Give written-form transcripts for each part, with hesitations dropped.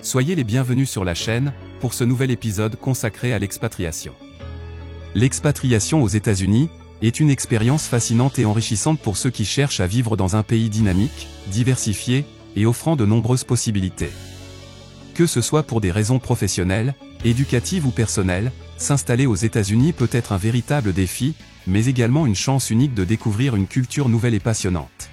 Soyez les bienvenus sur la chaîne, pour ce nouvel épisode consacré à l'expatriation. L'expatriation aux États-Unis est une expérience fascinante et enrichissante pour ceux qui cherchent à vivre dans un pays dynamique, diversifié, et offrant de nombreuses possibilités. Que ce soit pour des raisons professionnelles, éducatives ou personnelles, s'installer aux États-Unis peut être un véritable défi, mais également une chance unique de découvrir une culture nouvelle et passionnante.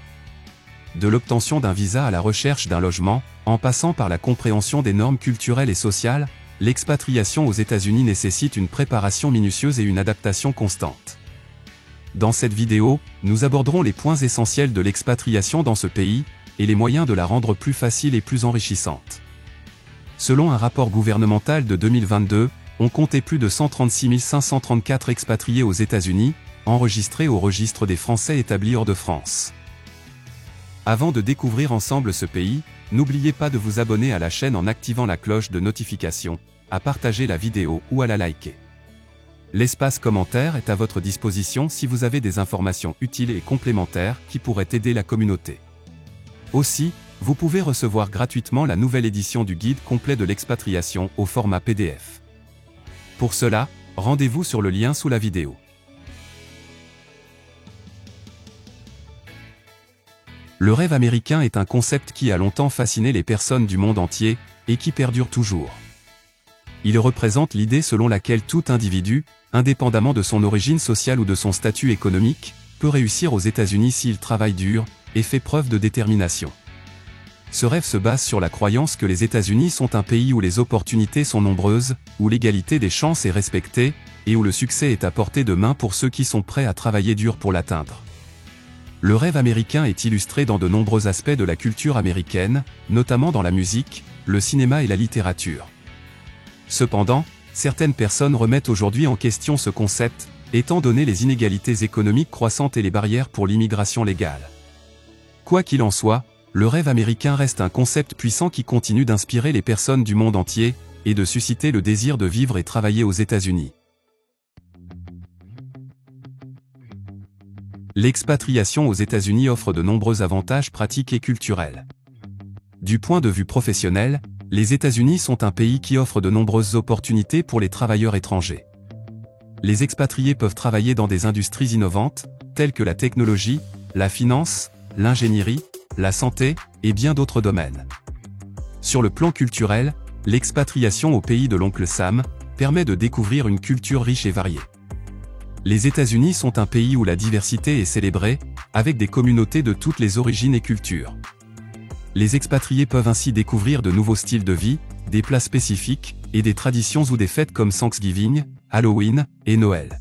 De l'obtention d'un visa à la recherche d'un logement, en passant par la compréhension des normes culturelles et sociales, l'expatriation aux États-Unis nécessite une préparation minutieuse et une adaptation constante. Dans cette vidéo, nous aborderons les points essentiels de l'expatriation dans ce pays, et les moyens de la rendre plus facile et plus enrichissante. Selon un rapport gouvernemental de 2022, on comptait plus de 136 534 expatriés aux États-Unis, enregistrés au registre des Français établis hors de France. Avant de découvrir ensemble ce pays, n'oubliez pas de vous abonner à la chaîne en activant la cloche de notification, à partager la vidéo ou à la liker. L'espace commentaire est à votre disposition si vous avez des informations utiles et complémentaires qui pourraient aider la communauté. Aussi, vous pouvez recevoir gratuitement la nouvelle édition du guide complet de l'expatriation au format PDF. Pour cela, rendez-vous sur le lien sous la vidéo. Le rêve américain est un concept qui a longtemps fasciné les personnes du monde entier, et qui perdure toujours. Il représente l'idée selon laquelle tout individu, indépendamment de son origine sociale ou de son statut économique, peut réussir aux États-Unis s'il travaille dur, et fait preuve de détermination. Ce rêve se base sur la croyance que les États-Unis sont un pays où les opportunités sont nombreuses, où l'égalité des chances est respectée, et où le succès est à portée de main pour ceux qui sont prêts à travailler dur pour l'atteindre. Le rêve américain est illustré dans de nombreux aspects de la culture américaine, notamment dans la musique, le cinéma et la littérature. Cependant, certaines personnes remettent aujourd'hui en question ce concept, étant donné les inégalités économiques croissantes et les barrières pour l'immigration légale. Quoi qu'il en soit, le rêve américain reste un concept puissant qui continue d'inspirer les personnes du monde entier, et de susciter le désir de vivre et travailler aux États-Unis. L'expatriation aux États-Unis offre de nombreux avantages pratiques et culturels. Du point de vue professionnel, les États-Unis sont un pays qui offre de nombreuses opportunités pour les travailleurs étrangers. Les expatriés peuvent travailler dans des industries innovantes, telles que la technologie, la finance, l'ingénierie, la santé, et bien d'autres domaines. Sur le plan culturel, l'expatriation au pays de l'oncle Sam permet de découvrir une culture riche et variée. Les États-Unis sont un pays où la diversité est célébrée, avec des communautés de toutes les origines et cultures. Les expatriés peuvent ainsi découvrir de nouveaux styles de vie, des plats spécifiques, et des traditions ou des fêtes comme Thanksgiving, Halloween, et Noël.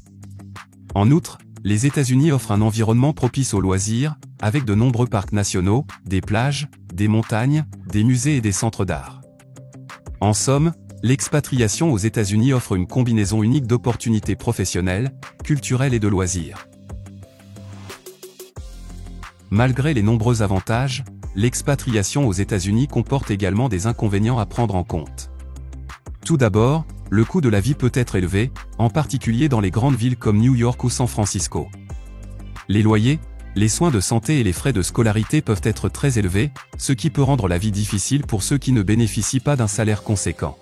En outre, les États-Unis offrent un environnement propice aux loisirs, avec de nombreux parcs nationaux, des plages, des montagnes, des musées et des centres d'art. En somme, l'expatriation aux États-Unis offre une combinaison unique d'opportunités professionnelles, culturelles et de loisirs. Malgré les nombreux avantages, l'expatriation aux États-Unis comporte également des inconvénients à prendre en compte. Tout d'abord, le coût de la vie peut être élevé, en particulier dans les grandes villes comme New York ou San Francisco. Les loyers, les soins de santé et les frais de scolarité peuvent être très élevés, ce qui peut rendre la vie difficile pour ceux qui ne bénéficient pas d'un salaire conséquent.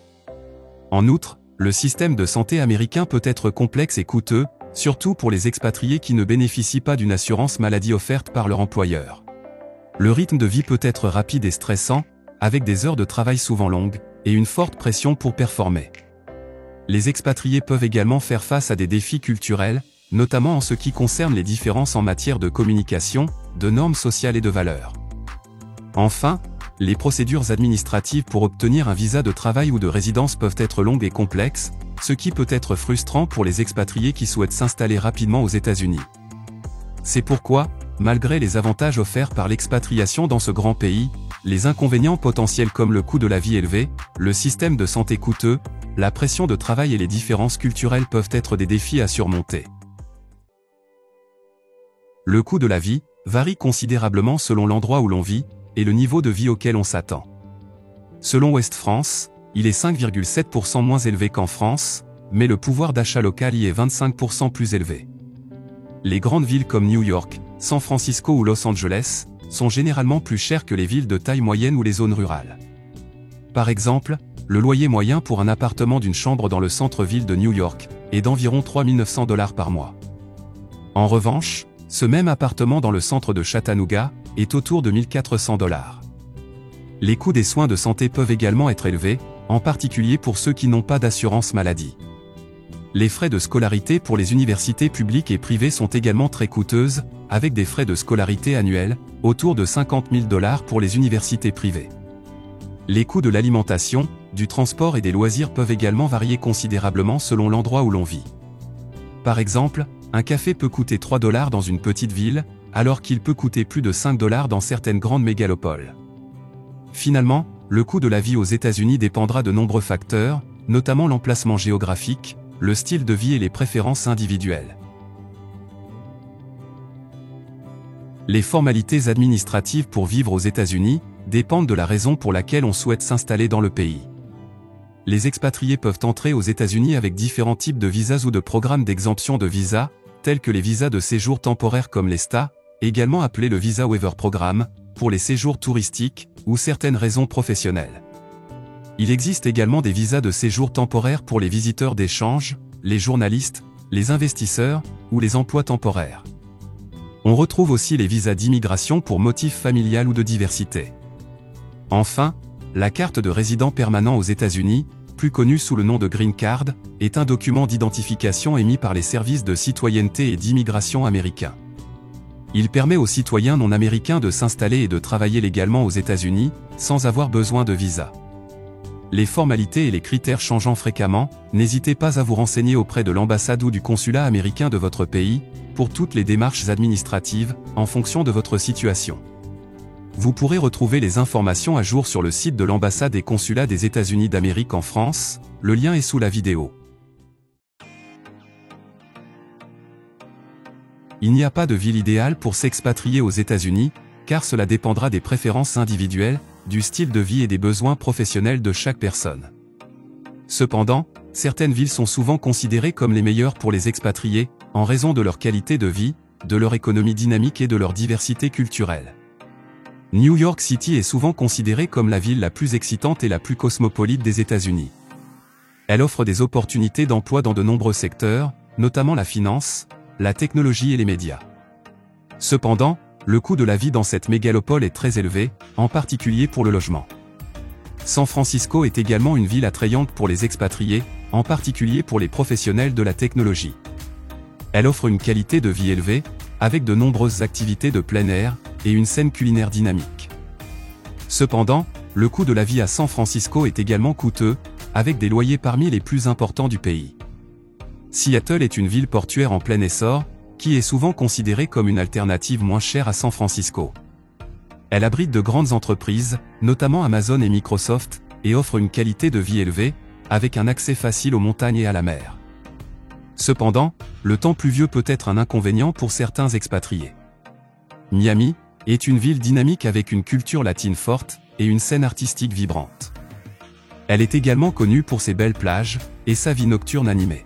En outre, le système de santé américain peut être complexe et coûteux, surtout pour les expatriés qui ne bénéficient pas d'une assurance maladie offerte par leur employeur. Le rythme de vie peut être rapide et stressant, avec des heures de travail souvent longues, et une forte pression pour performer. Les expatriés peuvent également faire face à des défis culturels, notamment en ce qui concerne les différences en matière de communication, de normes sociales et de valeurs. Enfin, les procédures administratives pour obtenir un visa de travail ou de résidence peuvent être longues et complexes, ce qui peut être frustrant pour les expatriés qui souhaitent s'installer rapidement aux États-Unis. C'est pourquoi, malgré les avantages offerts par l'expatriation dans ce grand pays, les inconvénients potentiels comme le coût de la vie élevé, le système de santé coûteux, la pression de travail et les différences culturelles peuvent être des défis à surmonter. Le coût de la vie varie considérablement selon l'endroit où l'on vit, et le niveau de vie auquel on s'attend. Selon Ouest France, il est 5,7% moins élevé qu'en France, mais le pouvoir d'achat local y est 25% plus élevé. Les grandes villes comme New York, San Francisco ou Los Angeles sont généralement plus chères que les villes de taille moyenne ou les zones rurales. Par exemple, le loyer moyen pour un appartement d'une chambre dans le centre-ville de New York est d'environ 3 900 $ par mois. En revanche, ce même appartement dans le centre de Chattanooga est autour de 1 400 $. Les coûts des soins de santé peuvent également être élevés, en particulier pour ceux qui n'ont pas d'assurance maladie. Les frais de scolarité pour les universités publiques et privées sont également très coûteuses, avec des frais de scolarité annuels, autour de 50 000 $ pour les universités privées. Les coûts de l'alimentation, du transport et des loisirs peuvent également varier considérablement selon l'endroit où l'on vit. Par exemple, un café peut coûter 3 $ dans une petite ville, alors qu'il peut coûter plus de 5 $ dans certaines grandes mégalopoles. Finalement, le coût de la vie aux États-Unis dépendra de nombreux facteurs, notamment l'emplacement géographique, le style de vie et les préférences individuelles. Les formalités administratives pour vivre aux États-Unis dépendent de la raison pour laquelle on souhaite s'installer dans le pays. Les expatriés peuvent entrer aux États-Unis avec différents types de visas ou de programmes d'exemption de visa, tels que les visas de séjour temporaire comme l'ESTA, également appelé le Visa Waiver Program, pour les séjours touristiques ou certaines raisons professionnelles. Il existe également des visas de séjour temporaire pour les visiteurs d'échange, les journalistes, les investisseurs ou les emplois temporaires. On retrouve aussi les visas d'immigration pour motif familial ou de diversité. Enfin, la carte de résident permanent aux États-Unis, plus connue sous le nom de Green Card, est un document d'identification émis par les services de citoyenneté et d'immigration américains. Il permet aux citoyens non américains de s'installer et de travailler légalement aux États-Unis, sans avoir besoin de visa. Les formalités et les critères changeant fréquemment, n'hésitez pas à vous renseigner auprès de l'ambassade ou du consulat américain de votre pays, pour toutes les démarches administratives, en fonction de votre situation. Vous pourrez retrouver les informations à jour sur le site de l'ambassade et consulat des États-Unis d'Amérique en France, le lien est sous la vidéo. Il n'y a pas de ville idéale pour s'expatrier aux États-Unis, car cela dépendra des préférences individuelles, du style de vie et des besoins professionnels de chaque personne. Cependant, certaines villes sont souvent considérées comme les meilleures pour les expatriés, en raison de leur qualité de vie, de leur économie dynamique et de leur diversité culturelle. New York City est souvent considérée comme la ville la plus excitante et la plus cosmopolite des États-Unis. Elle offre des opportunités d'emploi dans de nombreux secteurs, notamment la finance, la technologie et les médias. Cependant, le coût de la vie dans cette mégalopole est très élevé, en particulier pour le logement. San Francisco est également une ville attrayante pour les expatriés, en particulier pour les professionnels de la technologie. Elle offre une qualité de vie élevée, avec de nombreuses activités de plein air, et une scène culinaire dynamique. Cependant, le coût de la vie à San Francisco est également coûteux, avec des loyers parmi les plus importants du pays. Seattle est une ville portuaire en plein essor, qui est souvent considérée comme une alternative moins chère à San Francisco. Elle abrite de grandes entreprises, notamment Amazon et Microsoft, et offre une qualité de vie élevée, avec un accès facile aux montagnes et à la mer. Cependant, le temps pluvieux peut être un inconvénient pour certains expatriés. Miami est une ville dynamique avec une culture latine forte et une scène artistique vibrante. Elle est également connue pour ses belles plages et sa vie nocturne animée.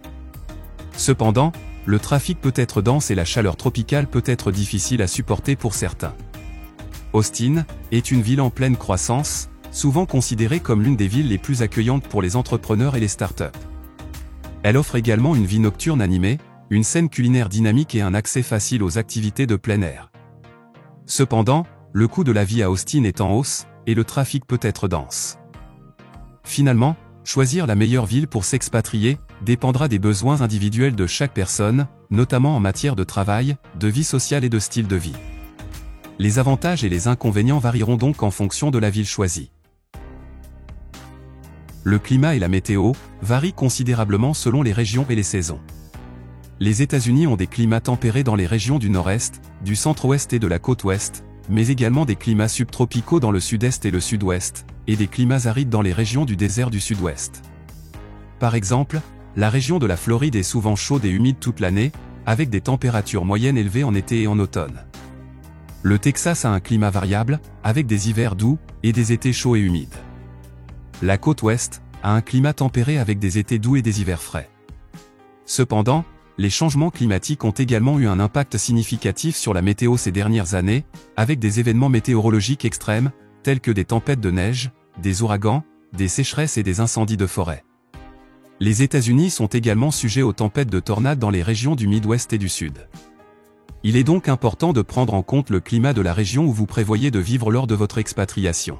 Cependant, le trafic peut être dense et la chaleur tropicale peut être difficile à supporter pour certains. Austin est une ville en pleine croissance, souvent considérée comme l'une des villes les plus accueillantes pour les entrepreneurs et les startups. Elle offre également une vie nocturne animée, une scène culinaire dynamique et un accès facile aux activités de plein air. Cependant, le coût de la vie à Austin est en hausse, et le trafic peut être dense. Finalement, choisir la meilleure ville pour s'expatrier dépendra des besoins individuels de chaque personne, notamment en matière de travail, de vie sociale et de style de vie. Les avantages et les inconvénients varieront donc en fonction de la ville choisie. Le climat et la météo varient considérablement selon les régions et les saisons. Les États-Unis ont des climats tempérés dans les régions du nord-est, du centre-ouest et de la côte ouest, mais également des climats subtropicaux dans le sud-est et le sud-ouest, et des climats arides dans les régions du désert du sud-ouest. Par exemple, la région de la Floride est souvent chaude et humide toute l'année, avec des températures moyennes élevées en été et en automne. Le Texas a un climat variable, avec des hivers doux, et des étés chauds et humides. La côte ouest a un climat tempéré avec des étés doux et des hivers frais. Cependant, les changements climatiques ont également eu un impact significatif sur la météo ces dernières années, avec des événements météorologiques extrêmes, tels que des tempêtes de neige, des ouragans, des sécheresses et des incendies de forêt. Les États-Unis sont également sujets aux tempêtes de tornades dans les régions du Midwest et du Sud. Il est donc important de prendre en compte le climat de la région où vous prévoyez de vivre lors de votre expatriation.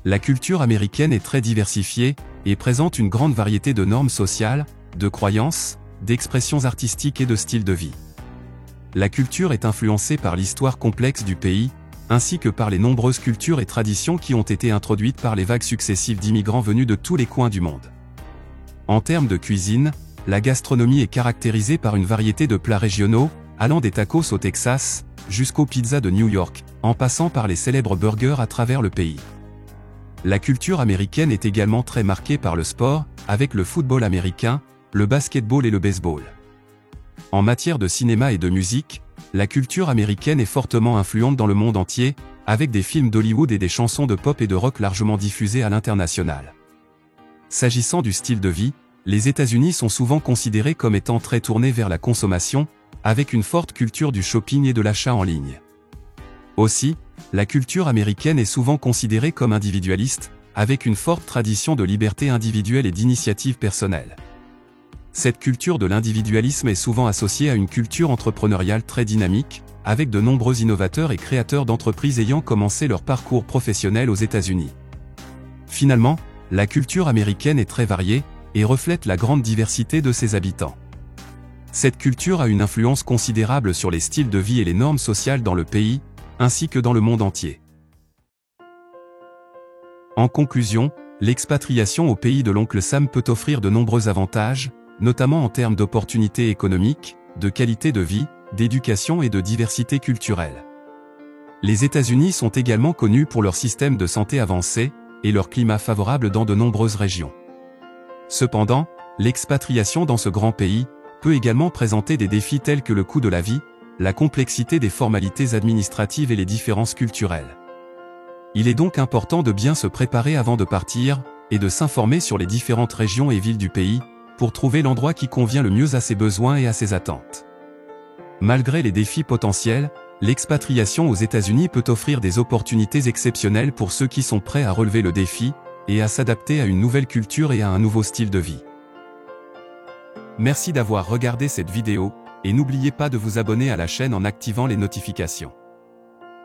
La culture américaine est très diversifiée et présente une grande variété de normes sociales, de croyances, d'expressions artistiques et de styles de vie. La culture est influencée par l'histoire complexe du pays, ainsi que par les nombreuses cultures et traditions qui ont été introduites par les vagues successives d'immigrants venus de tous les coins du monde. En termes de cuisine, la gastronomie est caractérisée par une variété de plats régionaux, allant des tacos au Texas, jusqu'aux pizzas de New York, en passant par les célèbres burgers à travers le pays. La culture américaine est également très marquée par le sport, avec le football américain, le basketball et le baseball. En matière de cinéma et de musique, la culture américaine est fortement influente dans le monde entier, avec des films d'Hollywood et des chansons de pop et de rock largement diffusées à l'international. S'agissant du style de vie, les États-Unis sont souvent considérés comme étant très tournés vers la consommation, avec une forte culture du shopping et de l'achat en ligne. Aussi, la culture américaine est souvent considérée comme individualiste, avec une forte tradition de liberté individuelle et d'initiative personnelle. Cette culture de l'individualisme est souvent associée à une culture entrepreneuriale très dynamique, avec de nombreux innovateurs et créateurs d'entreprises ayant commencé leur parcours professionnel aux États-Unis. Finalement, la culture américaine est très variée, et reflète la grande diversité de ses habitants. Cette culture a une influence considérable sur les styles de vie et les normes sociales dans le pays, ainsi que dans le monde entier. En conclusion, l'expatriation au pays de l'oncle Sam peut offrir de nombreux avantages, notamment en termes d'opportunités économiques, de qualité de vie, d'éducation et de diversité culturelle. Les États-Unis sont également connus pour leur système de santé avancé, et leur climat favorable dans de nombreuses régions. Cependant, l'expatriation dans ce grand pays peut également présenter des défis tels que le coût de la vie, la complexité des formalités administratives et les différences culturelles. Il est donc important de bien se préparer avant de partir, et de s'informer sur les différentes régions et villes du pays, pour trouver l'endroit qui convient le mieux à ses besoins et à ses attentes. Malgré les défis potentiels, l'expatriation aux États-Unis peut offrir des opportunités exceptionnelles pour ceux qui sont prêts à relever le défi, et à s'adapter à une nouvelle culture et à un nouveau style de vie. Merci d'avoir regardé cette vidéo, et n'oubliez pas de vous abonner à la chaîne en activant les notifications.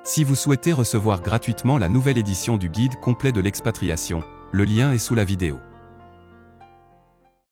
Si vous souhaitez recevoir gratuitement la nouvelle édition du guide complet de l'expatriation, le lien est sous la vidéo.